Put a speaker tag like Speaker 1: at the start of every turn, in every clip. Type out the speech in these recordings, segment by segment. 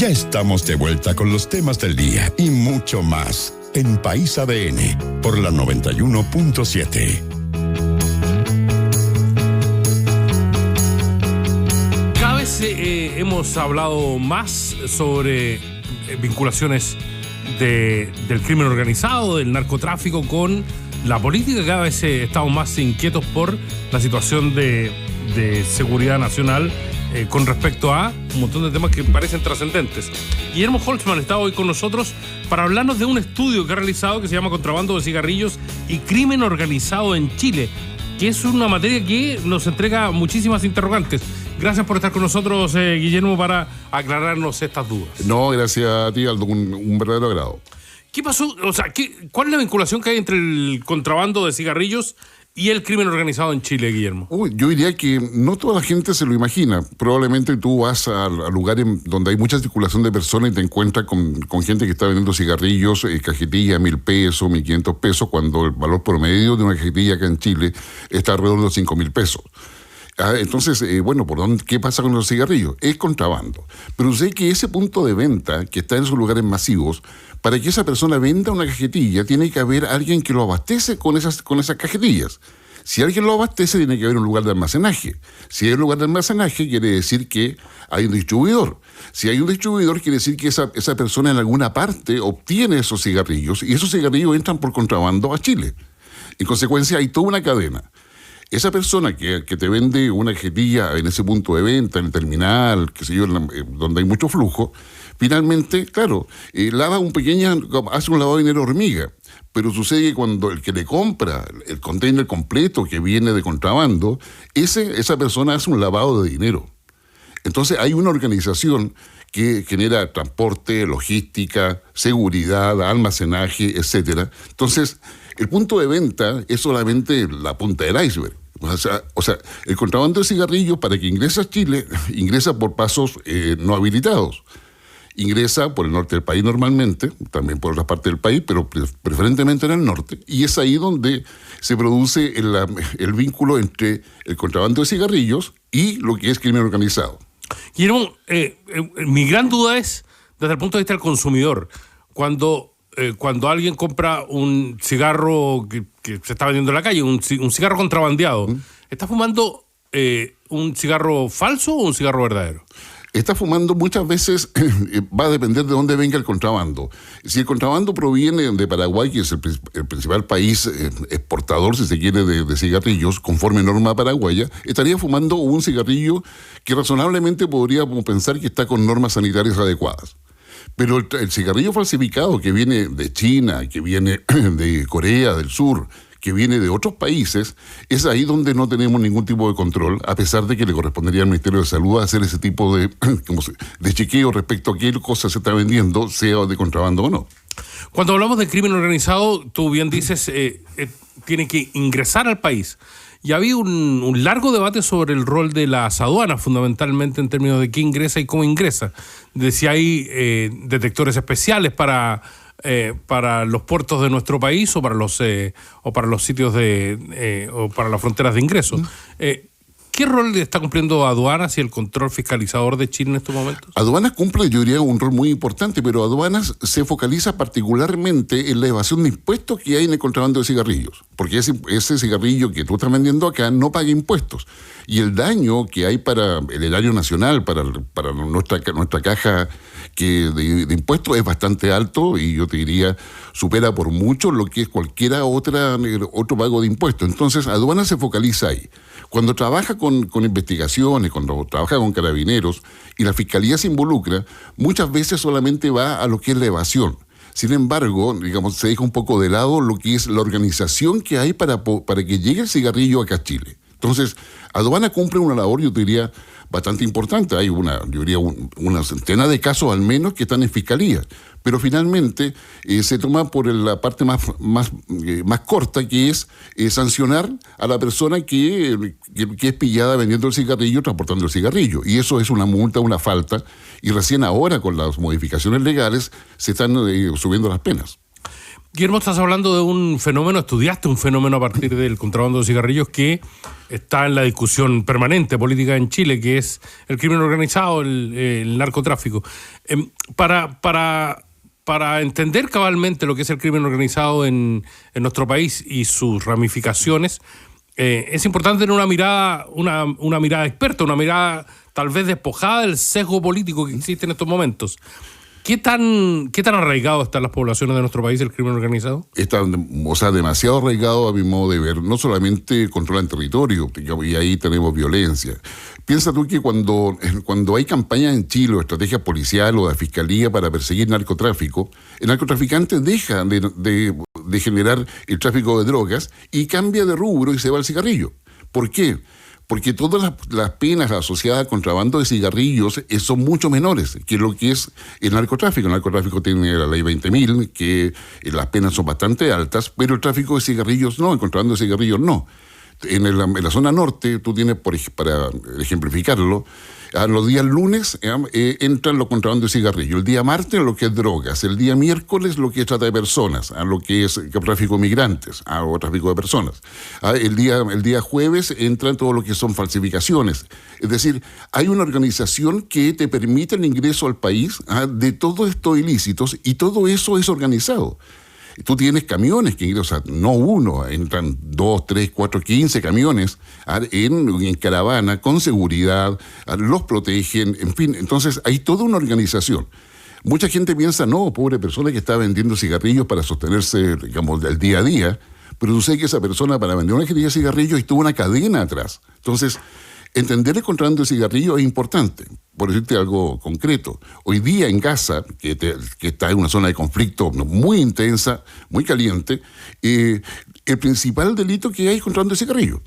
Speaker 1: Ya estamos de vuelta con los temas del día y mucho más en País ADN por la 91.7.
Speaker 2: Cada vez hemos hablado más sobre vinculaciones del crimen organizado, del narcotráfico con la política. Cada vez estamos más inquietos por la situación de seguridad nacional con respecto a un montón de temas que parecen trascendentes. Guillermo Holtzman está hoy con nosotros para hablarnos de un estudio que ha realizado que se llama Contrabando de cigarrillos y crimen organizado en Chile, que es una materia que nos entrega muchísimas interrogantes. Gracias por estar con nosotros, Guillermo, para aclararnos estas dudas.
Speaker 3: No, gracias a ti, Aldo, un verdadero agrado.
Speaker 2: ¿Qué pasó? O sea, ¿cuál es la vinculación que hay entre el contrabando de cigarrillos y el crimen organizado en Chile, Guillermo?
Speaker 3: Yo diría que no toda la gente se lo imagina. Probablemente tú vas a lugares donde hay mucha circulación de personas y te encuentras con gente que está vendiendo cigarrillos, cajetilla, 1.000 pesos, 1.500 pesos, cuando el valor promedio de una cajetilla acá en Chile está alrededor de los 5.000 pesos. Entonces, ¿qué pasa con los cigarrillos? Es contrabando. Pero sé que ese punto de venta, que está en esos lugares masivos, para que esa persona venda una cajetilla, tiene que haber alguien que lo abastece con esas cajetillas. Si alguien lo abastece, tiene que haber un lugar de almacenaje. Si hay un lugar de almacenaje, quiere decir que hay un distribuidor. Si hay un distribuidor, quiere decir que esa persona en alguna parte obtiene esos cigarrillos, y esos cigarrillos entran por contrabando a Chile. En consecuencia, hay toda una cadena. Esa persona que te vende una cajetilla en ese punto de venta, en el terminal, qué sé yo, donde hay mucho flujo, finalmente, claro, hace un lavado de dinero hormiga. Pero sucede que cuando el que le compra el container completo que viene de contrabando, esa persona hace un lavado de dinero. Entonces hay una organización que genera transporte, logística, seguridad, almacenaje, etcétera. Entonces, el punto de venta es solamente la punta del iceberg. O sea, el contrabando de cigarrillos, para que ingrese a Chile, ingresa por pasos no habilitados. Ingresa por el norte del país normalmente, también por otras partes del país, pero preferentemente en el norte. Y es ahí donde se produce el vínculo entre el contrabando de cigarrillos y lo que es crimen organizado.
Speaker 2: Guillermo, mi gran duda es, desde el punto de vista del consumidor, cuando alguien compra un cigarro que se está vendiendo en la calle, un cigarro contrabandeado, ¿está fumando un cigarro falso o un cigarro verdadero?
Speaker 3: Está fumando muchas veces, va a depender de dónde venga el contrabando. Si el contrabando proviene de Paraguay, que es el principal país exportador, si se quiere, de cigarrillos, conforme norma paraguaya, estaría fumando un cigarrillo que razonablemente podríamos pensar que está con normas sanitarias adecuadas. Pero el cigarrillo falsificado que viene de China, que viene de Corea del Sur, que viene de otros países, es ahí donde no tenemos ningún tipo de control, a pesar de que le correspondería al Ministerio de Salud hacer ese tipo de chequeo respecto a qué cosa se está vendiendo, sea de contrabando o no.
Speaker 2: Cuando hablamos de crimen organizado, tú bien dices, tiene que ingresar al país. Y había un largo debate sobre el rol de las aduanas, fundamentalmente en términos de qué ingresa y cómo ingresa. De si hay detectores especiales para los puertos de nuestro país o para los sitios o para las fronteras de ingreso. ¿Qué rol está cumpliendo Aduanas y el control fiscalizador de Chile en estos momentos?
Speaker 3: Aduanas cumple, yo diría, un rol muy importante, pero Aduanas se focaliza particularmente en la evasión de impuestos que hay en el contrabando de cigarrillos, porque ese cigarrillo que tú estás vendiendo acá no paga impuestos. Y el daño que hay para el erario nacional, para nuestra caja de impuestos es bastante alto, y yo te diría, supera por mucho lo que es cualquier otro pago de impuestos. Entonces, Aduanas se focaliza ahí. Cuando trabaja con investigaciones, cuando trabaja con carabineros y la fiscalía se involucra, muchas veces solamente va a lo que es la evasión. Sin embargo, digamos, se deja un poco de lado lo que es la organización que hay para que llegue el cigarrillo acá a Chile. Entonces, Aduana cumple una labor, yo te diría, bastante importante. Hay una centena de casos al menos que están en fiscalía. Pero finalmente se toma por la parte más corta, que es sancionar a la persona que es pillada vendiendo el cigarrillo, transportando el cigarrillo. Y eso es una multa, una falta. Y recién ahora, con las modificaciones legales, se están subiendo las penas.
Speaker 2: Guillermo, estás hablando de un fenómeno, estudiaste un fenómeno a partir del contrabando de cigarrillos que está en la discusión permanente política en Chile, que es el crimen organizado, el narcotráfico. Para entender cabalmente lo que es el crimen organizado en nuestro país y sus ramificaciones, es importante tener una mirada experta, una mirada tal vez despojada del sesgo político que existe en estos momentos. ¿Qué tan arraigado están las poblaciones de nuestro país el crimen organizado?
Speaker 3: Está, demasiado arraigado a mi modo de ver. No solamente controlan territorio, y ahí tenemos violencia. Piensa tú que cuando hay campañas en Chile o estrategia policial o de fiscalía para perseguir narcotráfico, el narcotraficante deja de generar el tráfico de drogas y cambia de rubro y se va al cigarrillo. ¿Por qué? Porque todas las penas asociadas al contrabando de cigarrillos son mucho menores que lo que es el narcotráfico. El narcotráfico tiene la ley 20.000, que las penas son bastante altas, pero el tráfico de cigarrillos no, el contrabando de cigarrillos no. En la zona norte, tú tienes, para ejemplificarlo, a los días lunes entran los contrabandos de cigarrillos, el día martes lo que es drogas, el día miércoles lo que es trata de personas, a lo que es tráfico de migrantes, o tráfico de personas. El día jueves entran todo lo que son falsificaciones. Es decir, hay una organización que te permite el ingreso al país de todos estos ilícitos y todo eso es organizado. Tú tienes camiones que ingresan, no uno, entran 2, 3, 4, 15 camiones en caravana, con seguridad, los protegen, en fin. Entonces hay toda una organización. Mucha gente piensa, no, pobre persona que está vendiendo cigarrillos para sostenerse, digamos, del día a día, pero tú sabes que esa persona para vender una cajetilla de cigarrillos estuvo una cadena atrás. Entonces, entender el contrabando de cigarrillos es importante. Por decirte algo concreto, hoy día en Gaza, que está en una zona de conflicto muy intensa, muy caliente, el principal delito que hay es contrabando de cigarrillos.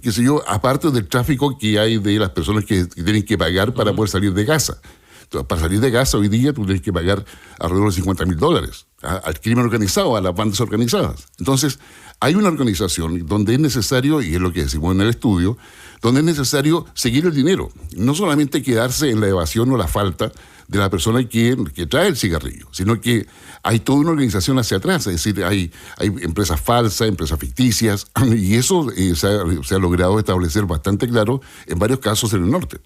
Speaker 3: Qué sé yo, aparte del tráfico que hay de las personas que tienen que pagar para poder salir de Gaza. Entonces, para salir de Gaza hoy día tú tienes que pagar alrededor de $50,000 al crimen organizado, a las bandas organizadas. Entonces, hay una organización donde es necesario, y es lo que decimos en el estudio, donde es necesario seguir el dinero. No solamente quedarse en la evasión o la falta de la persona que trae el cigarrillo, sino que hay toda una organización hacia atrás. Es decir, hay empresas falsas, empresas ficticias, y eso se ha logrado establecer bastante claro en varios casos en el norte.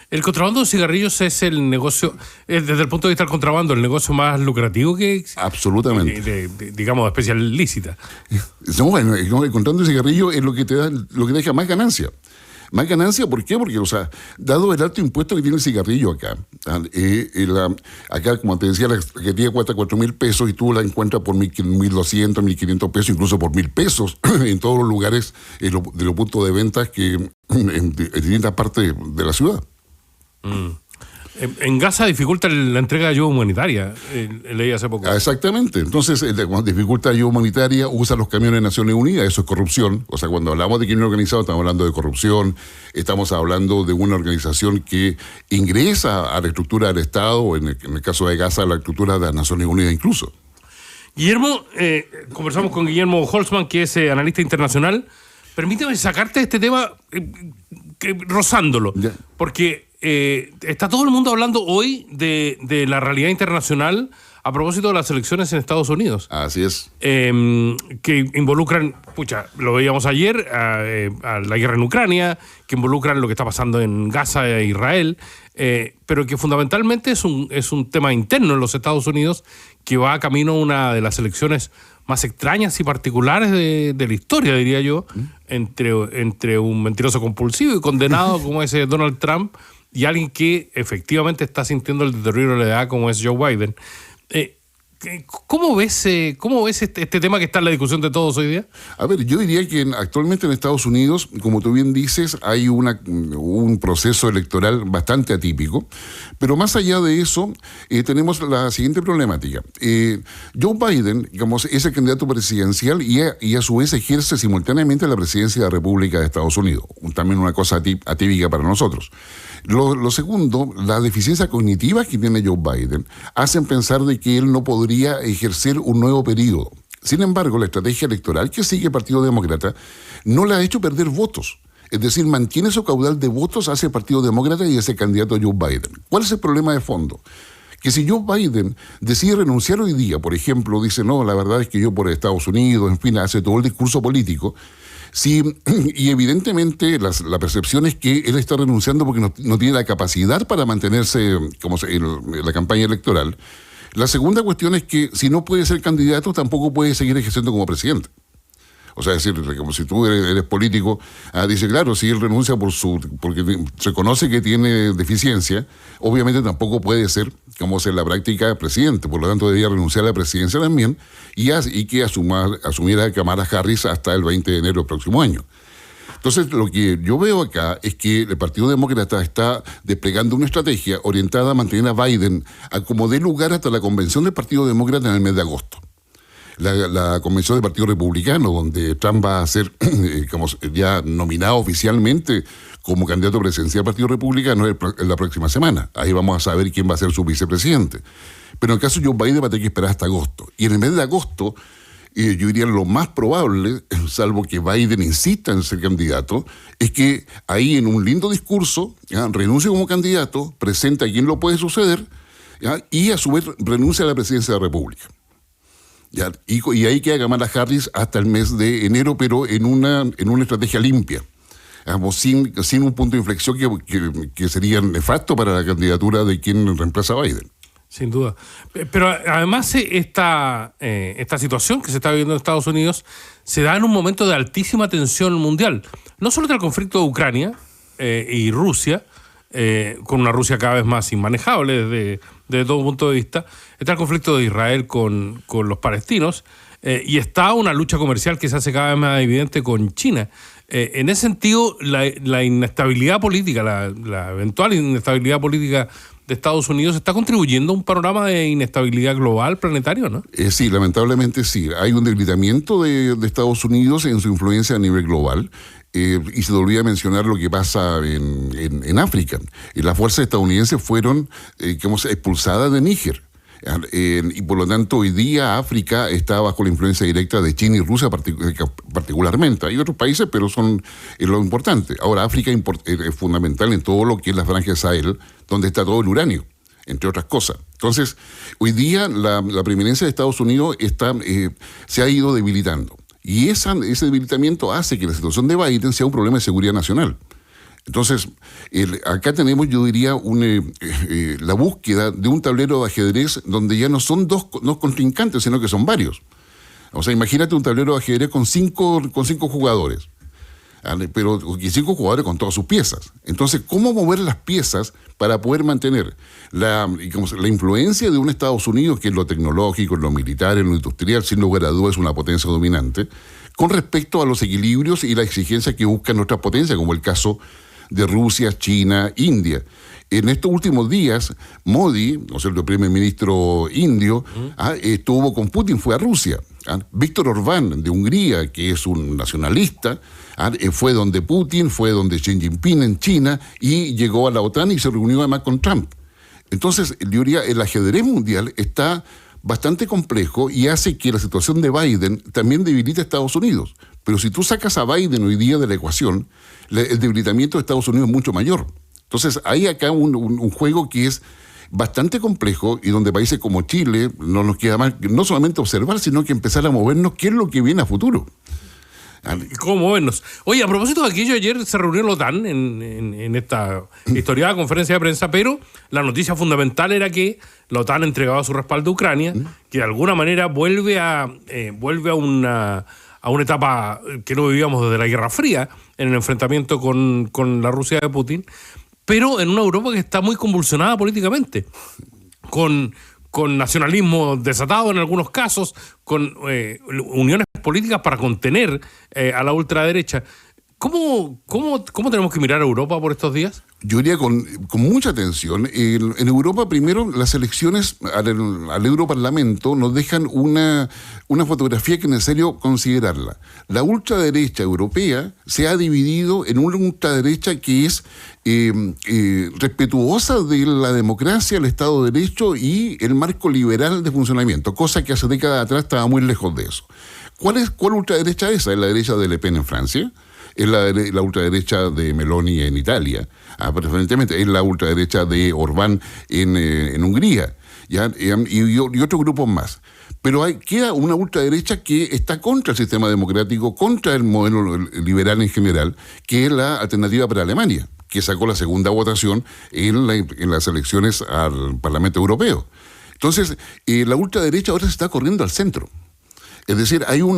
Speaker 2: El contrabando de cigarrillos es el negocio, desde el punto de vista del contrabando, el negocio más lucrativo que existe.
Speaker 3: Absolutamente.
Speaker 2: Digamos, de especie lícita.
Speaker 3: No, bueno, el contrabando de cigarrillos es lo que deja más ganancia. Más ganancia, ¿por qué? Porque, dado el alto impuesto que tiene el cigarrillo acá, acá, como te decía, la cajetilla cuesta $4,000 y tú la encuentras por 1.200, 1.500 pesos, incluso por 1.000 pesos en todos los lugares de los puntos de ventas que en distintas partes de la ciudad.
Speaker 2: En Gaza dificulta la entrega de ayuda humanitaria, leí hace poco.
Speaker 3: Exactamente. Entonces, cuando dificulta ayuda humanitaria, usa los camiones de Naciones Unidas, eso es corrupción. O sea, cuando hablamos de crimen organizado, estamos hablando de corrupción, estamos hablando de una organización que ingresa a la estructura del Estado, o en el caso de Gaza, a la estructura de las Naciones Unidas incluso.
Speaker 2: Guillermo, conversamos con Guillermo Holzman, que es analista internacional. Permíteme sacarte este tema rozándolo, porque está todo el mundo hablando hoy de la realidad internacional a propósito de las elecciones en Estados Unidos.
Speaker 3: Así es.
Speaker 2: Que involucran, lo veíamos ayer, a la guerra en Ucrania, que involucran lo que está pasando en Gaza e Israel, pero que fundamentalmente es un tema interno en los Estados Unidos que va camino a una de las elecciones más extrañas y particulares de la historia, diría yo, entre un mentiroso compulsivo y condenado como es Donald Trump y alguien que efectivamente está sintiendo el deterioro de la edad como es Joe Biden. ¿Cómo ves este tema que está en la discusión de todos hoy día?
Speaker 3: A ver, yo diría que actualmente en Estados Unidos, como tú bien dices, hay un proceso electoral bastante atípico, pero más allá de eso, tenemos la siguiente problemática. Joe Biden, digamos, es el candidato presidencial y a su vez ejerce simultáneamente la presidencia de la República de Estados Unidos, también una cosa atípica para nosotros. Lo segundo, la deficiencia cognitiva que tiene Joe Biden hacen pensar de que él no podría ejercer un nuevo periodo. Sin embargo, la estrategia electoral que sigue el Partido Demócrata no le ha hecho perder votos. Es decir, mantiene su caudal de votos hacia el Partido Demócrata y hacia el candidato Joe Biden. ¿Cuál es el problema de fondo? que si Joe Biden decide renunciar hoy día, por ejemplo, dice, no, la verdad es que yo por Estados Unidos, en fin, hace todo el discurso político, sí, y evidentemente la percepción es que él está renunciando porque no tiene la capacidad para mantenerse en la campaña electoral. La segunda cuestión es que si no puede ser candidato, tampoco puede seguir ejerciendo como presidente. O sea, es decir, como si tú eres político, dice, claro, si él renuncia porque reconoce que tiene deficiencia, obviamente tampoco puede ser, como es en la práctica, presidente. Por lo tanto, debería renunciar a la presidencia también y que asumiera Kamala Harris hasta el 20 de enero del próximo año. Entonces, lo que yo veo acá es que el Partido Demócrata está desplegando una estrategia orientada a mantener a Biden a como dé lugar hasta la convención del Partido Demócrata en el mes de agosto. La convención del Partido Republicano, donde Trump va a ser como ya nominado oficialmente como candidato presidencial del Partido Republicano en la próxima semana. Ahí vamos a saber quién va a ser su vicepresidente. Pero en el caso de Joe Biden va a tener que esperar hasta agosto. Y en el mes de agosto, yo diría lo más probable, salvo que Biden insista en ser candidato, es que ahí en un lindo discurso renuncie como candidato, presenta a quién lo puede suceder y a su vez renuncia a la presidencia de la República. Y ahí queda Kamala Harris hasta el mes de enero, pero en una estrategia limpia, sin un punto de inflexión que sería nefasto para la candidatura de quien reemplaza a Biden.
Speaker 2: Sin duda. Pero además esta situación que se está viviendo en Estados Unidos se da en un momento de altísima tensión mundial. No solo está el conflicto de Ucrania y Rusia, con una Rusia cada vez más inmanejable desde todo punto de vista. Está el conflicto de Israel con los palestinos y está una lucha comercial que se hace cada vez más evidente con China. En ese sentido, la inestabilidad política, la eventual inestabilidad política de Estados Unidos está contribuyendo a un panorama de inestabilidad global, planetario, ¿no?
Speaker 3: Sí, lamentablemente sí. Hay un debilitamiento de Estados Unidos en su influencia a nivel global. Y se te olvida mencionar lo que pasa en África. Las fuerzas estadounidenses fueron expulsadas de Níger. Y por lo tanto hoy día África está bajo la influencia directa de China y Rusia particularmente. Hay otros países, pero son lo importante. Ahora, África es fundamental en todo lo que es la franja de Sahel, donde está todo el uranio, entre otras cosas. Entonces, hoy día la preeminencia de Estados Unidos se ha ido debilitando. Y ese debilitamiento hace que la situación de Biden sea un problema de seguridad nacional. Entonces, acá tenemos, yo diría, la búsqueda de un tablero de ajedrez donde ya no son dos contrincantes, sino que son varios. O sea, imagínate un tablero de ajedrez con cinco jugadores, pero 5 jugadores con todas sus piezas. Entonces, ¿cómo mover las piezas para poder mantener la influencia de un Estados Unidos que en lo tecnológico, en lo militar, en lo industrial, sin lugar a dudas es una potencia dominante, con respecto a los equilibrios y la exigencia que buscan otras potencias, como el caso de Rusia, China, India? En estos últimos días, Modi, el primer ministro indio, estuvo con Putin, fue a Rusia. Víctor Orbán, de Hungría, que es un nacionalista, fue donde Putin, fue donde Xi Jinping en China y llegó a la OTAN y se reunió además con Trump. Entonces, yo diría, el ajedrez mundial está bastante complejo y hace que la situación de Biden también debilite a Estados Unidos. Pero si tú sacas a Biden hoy día de la ecuación, el debilitamiento de Estados Unidos es mucho mayor. Entonces, hay acá un juego que es bastante complejo y donde países como Chile no nos queda más no solamente observar, sino que empezar a movernos qué es lo que viene a futuro.
Speaker 2: ¿Cómo movernos? Oye, a propósito de aquello, ayer se reunió la OTAN en esta historiada conferencia de prensa, pero la noticia fundamental era que la OTAN entregaba su respaldo a Ucrania, que de alguna manera vuelve a una etapa que no vivíamos desde la Guerra Fría, en el enfrentamiento con la Rusia de Putin, pero en una Europa que está muy convulsionada políticamente, con nacionalismo desatado en algunos casos, con uniones políticas para contener a la ultraderecha. ¿Cómo tenemos que mirar a Europa por estos días?
Speaker 3: Yo diría con mucha atención. En Europa, primero, las elecciones al Europarlamento nos dejan una fotografía que es necesario considerarla. La ultraderecha europea se ha dividido en una ultraderecha que es respetuosa de la democracia, el Estado de Derecho y el marco liberal de funcionamiento, cosa que hace décadas atrás estaba muy lejos de eso. ¿Cuál ultraderecha es esa? ¿Es la derecha de Le Pen en Francia? ¿Es la ultraderecha de Meloni en Italia? Preferentemente es la ultraderecha de Orbán en Hungría. ¿ya? Y otros grupos más. Pero queda una ultraderecha que está contra el sistema democrático, contra el modelo liberal en general, que es la Alternativa para Alemania, que sacó la segunda votación en las elecciones al Parlamento Europeo. Entonces, la ultraderecha ahora se está corriendo al centro. Es decir, hay un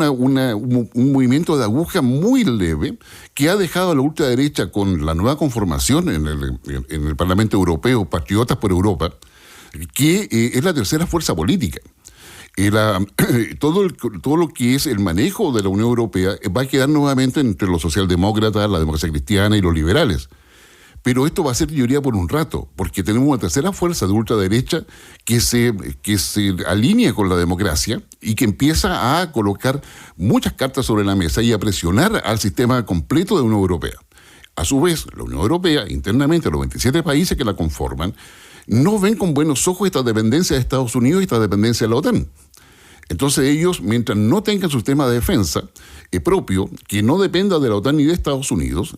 Speaker 3: movimiento de aguja muy leve que ha dejado a la ultraderecha con la nueva conformación en el Parlamento Europeo, Patriotas por Europa, que es la tercera fuerza política. Todo lo que es el manejo de la Unión Europea va a quedar nuevamente entre los socialdemócratas, la democracia cristiana y los liberales. Pero esto va a ser teoría por un rato, porque tenemos una tercera fuerza de ultraderecha que se alinea con la democracia y que empieza a colocar muchas cartas sobre la mesa y a presionar al sistema completo de la Unión Europea. A su vez, la Unión Europea, internamente, los 27 países que la conforman, no ven con buenos ojos esta dependencia de Estados Unidos y esta dependencia de la OTAN. Entonces ellos, mientras no tengan su sistema de defensa propio, que no dependa de la OTAN ni de Estados Unidos,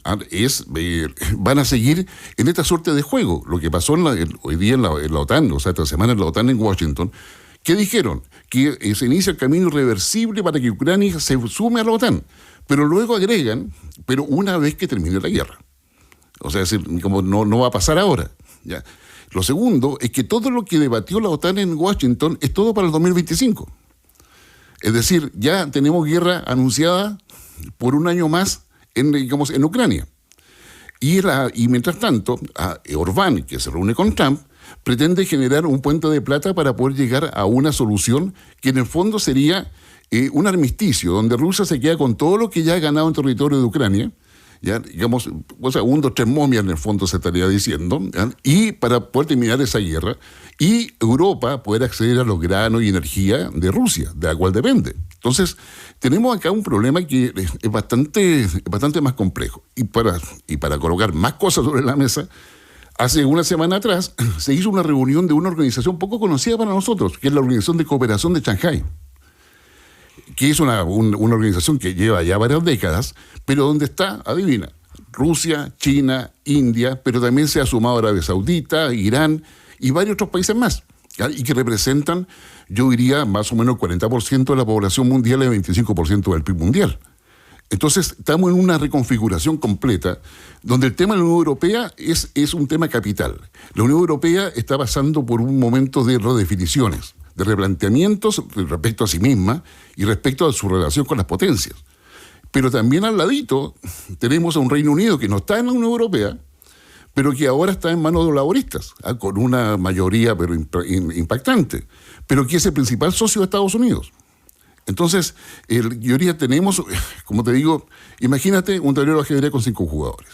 Speaker 3: van a seguir en esta suerte de juego. Lo que pasó hoy día en la OTAN, o sea, esta semana en la OTAN en Washington, que dijeron que se inicia el camino irreversible para que Ucrania se sume a la OTAN, pero luego agregan, pero una vez que termine la guerra. O sea, es decir, como no va a pasar ahora, ¿ya? Lo segundo es que todo lo que debatió la OTAN en Washington es todo para el 2025. Es decir, ya tenemos guerra anunciada por un año más en Ucrania. Y mientras tanto, Orbán, que se reúne con Trump, pretende generar un puente de plata para poder llegar a una solución que en el fondo sería un armisticio, donde Rusia se queda con todo lo que ya ha ganado en territorio de Ucrania, ¿ya? Digamos, o sea, 1, 2, 3 momias en el fondo se estaría diciendo, ¿ya? Y para poder terminar esa guerra, y Europa poder acceder a los granos y energía de Rusia, de la cual depende. Entonces, tenemos acá un problema que es bastante más complejo. Y para colocar más cosas sobre la mesa, hace una semana atrás se hizo una reunión de una organización poco conocida para nosotros, que es la Organización de Cooperación de Shanghái, que es una organización que lleva ya varias décadas, pero donde está, adivina, Rusia, China, India, pero también se ha sumado Arabia Saudita, Irán y varios otros países más, ¿ya? Y que representan, yo diría, más o menos el 40% de la población mundial y el 25% del PIB mundial. Entonces, estamos en una reconfiguración completa, donde el tema de la Unión Europea es un tema capital. La Unión Europea está pasando por un momento de redefiniciones, de replanteamientos respecto a sí misma y respecto a su relación con las potencias. Pero también al ladito tenemos a un Reino Unido que no está en la Unión Europea, pero que ahora está en manos de los laboristas, con una mayoría pero impactante, pero que es el principal socio de Estados Unidos. Entonces, yo diría, tenemos, como te digo, imagínate un tablero de ajedrez con 5 jugadores.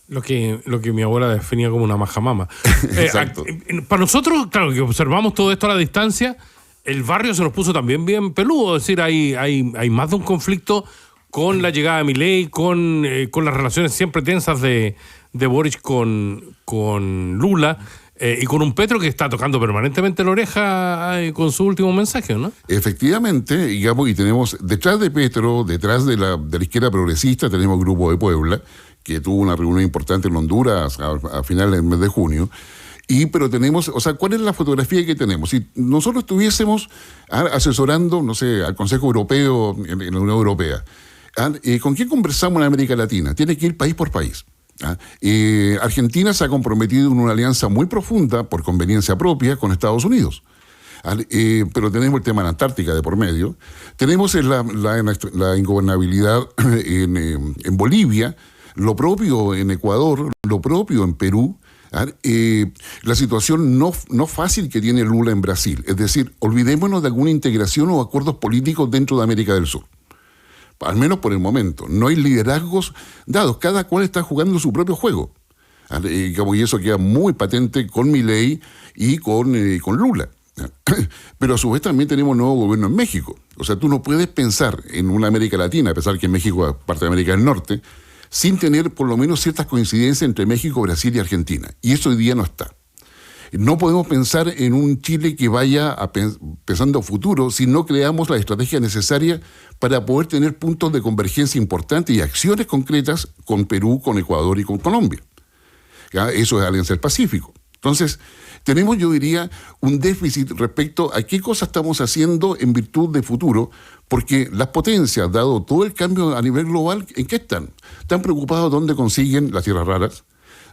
Speaker 2: Lo que mi abuela definía como una majamama.
Speaker 3: Exacto.
Speaker 2: Para nosotros, claro, que observamos todo esto a la distancia, el barrio se nos puso también bien peludo. Es decir, hay más de un conflicto con la llegada de Milei, con las relaciones siempre tensas de Boric con Lula, y con un Petro que está tocando permanentemente la oreja con su último mensaje, ¿no?
Speaker 3: Efectivamente, digamos, y tenemos detrás de Petro, detrás de la izquierda progresista, tenemos el Grupo de Puebla, que tuvo una reunión importante en Honduras a finales del mes de junio. Pero tenemos, o sea, ¿cuál es la fotografía que tenemos? Si nosotros estuviésemos asesorando, no sé, al Consejo Europeo, en la Unión Europea, ¿con quién conversamos en América Latina? Tiene que ir país por país. Argentina se ha comprometido en una alianza muy profunda, por conveniencia propia, con Estados Unidos. Pero tenemos el tema de la Antártica de por medio. Tenemos la ingobernabilidad en Bolivia, lo propio en Ecuador, lo propio en Perú. La situación no fácil que tiene Lula en Brasil. Es decir, olvidémonos de alguna integración o acuerdos políticos dentro de América del Sur. Al menos por el momento. No hay liderazgos dados. Cada cual está jugando su propio juego. Y eso queda muy patente con Milei y con Lula. Pero a su vez también tenemos un nuevo gobierno en México. O sea, tú no puedes pensar en una América Latina, a pesar que México es parte de América del Norte, sin tener por lo menos ciertas coincidencias entre México, Brasil y Argentina. Y eso hoy día no está. No podemos pensar en un Chile que vaya pensando a futuro si no creamos la estrategia necesaria para poder tener puntos de convergencia importantes y acciones concretas con Perú, con Ecuador y con Colombia. ¿Ya? Eso es Alianza del Pacífico. Entonces, tenemos, yo diría, un déficit respecto a qué cosas estamos haciendo en virtud de futuro, porque las potencias, dado todo el cambio a nivel global, ¿en qué están? Están preocupados dónde consiguen las tierras raras,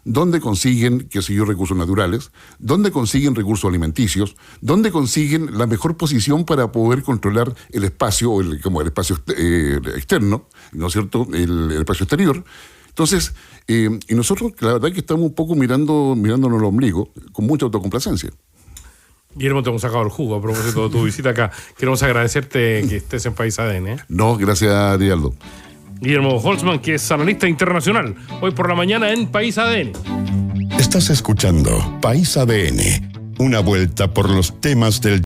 Speaker 3: dónde consiguen, qué sé yo, recursos naturales, dónde consiguen recursos alimenticios, dónde consiguen la mejor posición para poder controlar el espacio, como el espacio externo, ¿no es cierto?, el espacio exterior. Entonces, y nosotros, la verdad que estamos un poco mirándonos el ombligo, con mucha autocomplacencia.
Speaker 2: Guillermo, te hemos sacado el jugo a propósito de tu visita acá. Queremos agradecerte que estés en País ADN.
Speaker 3: No, gracias, Dialdo.
Speaker 2: Guillermo Holtzman, que es analista internacional, hoy por la mañana en País ADN.
Speaker 1: Estás escuchando País ADN, una vuelta por los temas del